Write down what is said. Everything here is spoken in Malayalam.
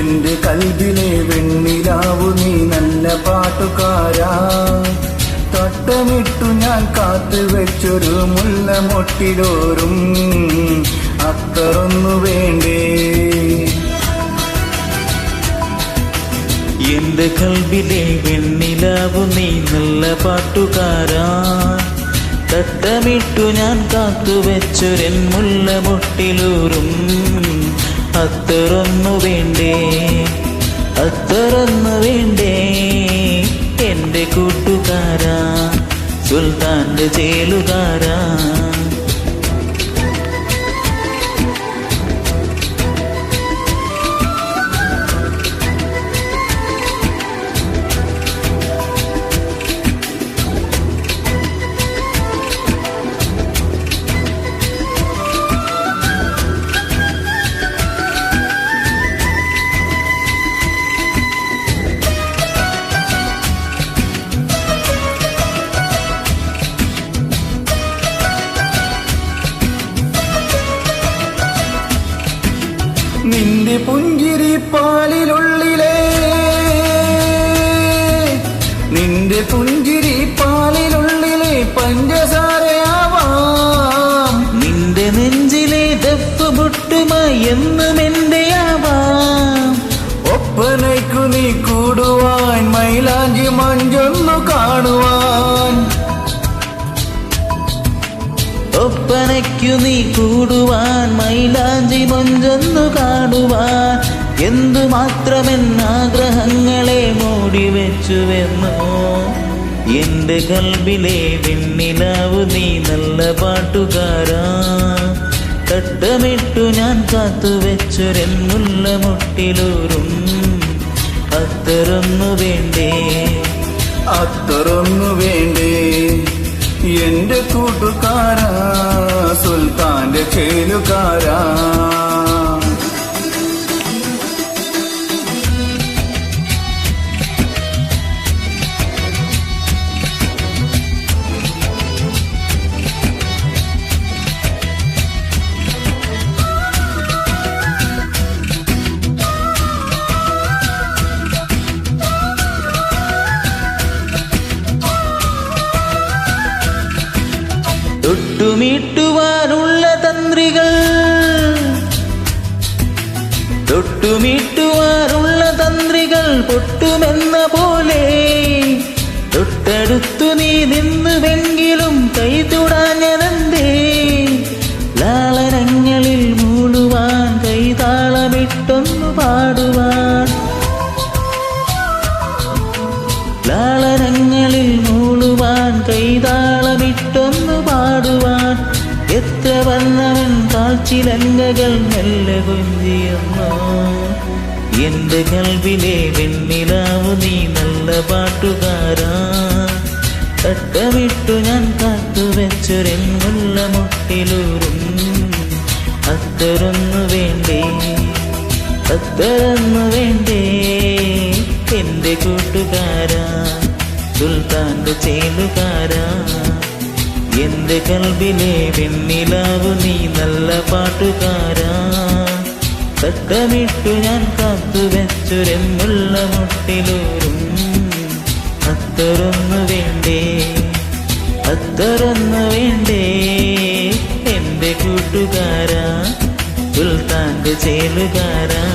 എന്റെ കൽബിലെ വെണ്ണിലാവു നീ നല്ല പാട്ടുകാരാ. തട്ടമിട്ടു ഞാൻ കാത്തുവെച്ചൊരു മുല്ല മൊട്ടിലോരും അത്തറൊന്നു വേണ്ടേ. എന്റെ കൽബിലെ വെണ്ണിലാവു നീ നല്ല പാട്ടുകാരാ. തട്ടമിട്ടു ഞാൻ കാത്തുവെച്ചൊരൻ മുല്ല മൊട്ടിലൂറും അത്തറൊന്നു വേണ്ടേ, അത്തറൊന്നു വേണ്ടേ. എന്റെ കൂട്ടുകാരാ, സുൽത്താന്റെ ചേലുകാരാ. നിന്റെ പുഞ്ചിരി പാലിലുള്ളിലെ, നിന്റെ പുഞ്ചിരി പാലിലുള്ളിലെ പഞ്ചസാരയാവാം. നിന്റെ നെഞ്ചിലെ ദഫ് പൊട്ടുമായി എന്നും എന്റെ ആവാം. ഒപ്പനയ്ക്കു നീ കൂടുവാൻ, മൈലാഞ്ചി മഞ്ചൊന്നു കാണുവാൻ. ഒപ്പനയ്ക്കു നീ കൂടുവാൻ, മൈലാഞ്ചി മൊഞ്ചൊന്നു കാണുവാൻ. എന്തുമാത്രമെന്നാഗ്രഹങ്ങളെ മൂടിവെച്ചുവെന്നോ. എന്റെ കൽബിലെ വെണ്ണിലാവു നീ നല്ല പാട്ടുകാരാ. തട്ടമിട്ടു ഞാൻ കാത്തുവെച്ചൊരൻ മുല്ല മൊട്ടിലൂറും അത്തറൊന്നു വേണ്ടേ, അത്തറൊന്നു വേണ്ടേ. എന്റെ കൂട്ടുകാരാ, സുൽത്താന്റെ ചേലുകാരാ. തൊട്ടുമീട്ടുവാനുള്ള തന്ത്രികൾ, തൊട്ടുമീട്ടുവാനുള്ള തന്ത്രികൾ പൊട്ടുമെന്ന പോലെ. തൊട്ടടുത്തു നീ നിന്നുവെങ്കിലും കൈതൊടാഞ്ഞതെന്തേ. ലാളനങ്ങളിൽ മൂളുവാൻ, കൈതാളമിട്ടൊന്നു പാടുവാൻ. ലാളനങ്ങളിൽ മൂളുവാൻ, കൈതാളമിട്ടൊന്നു പാടുവാൻ. എത്ര വന്നവൻ കാൽച്ചിലങ്കകൾ മെല്ലെ കൊഞ്ചിയെന്നോ. എന്റെ കൽബിലെ വെണ്ണിലാവു നീ നല്ല പാട്ടുകാരാ. തട്ടമിട്ടു ഞാൻ കാത്തുവെച്ചൊരൻ മുല്ല മൊട്ടിലൂറും അത്തറൊന്നു വേണ്ടേ, അത്തറൊന്നു വേണ്ടേ. എന്റെ കൂട്ടുകാരാ, സുൽത്താന്റെ ചേലുകാരാ. എന്റെ കൽബിലെ വെണ്ണിലാവു നീ നല്ല പാട്ടുകാരാ. തട്ടമിട്ടു ഞാൻ കാത്തുവെച്ചൊരൻ മുല്ല മൊട്ടിലൂറും അത്തറൊന്നു വേണ്ടേ, അത്തറൊന്നു വേണ്ടേ. എന്റെ കൂട്ടുകാരാ, സുൽത്താന്റെ ചേലുകാരാ.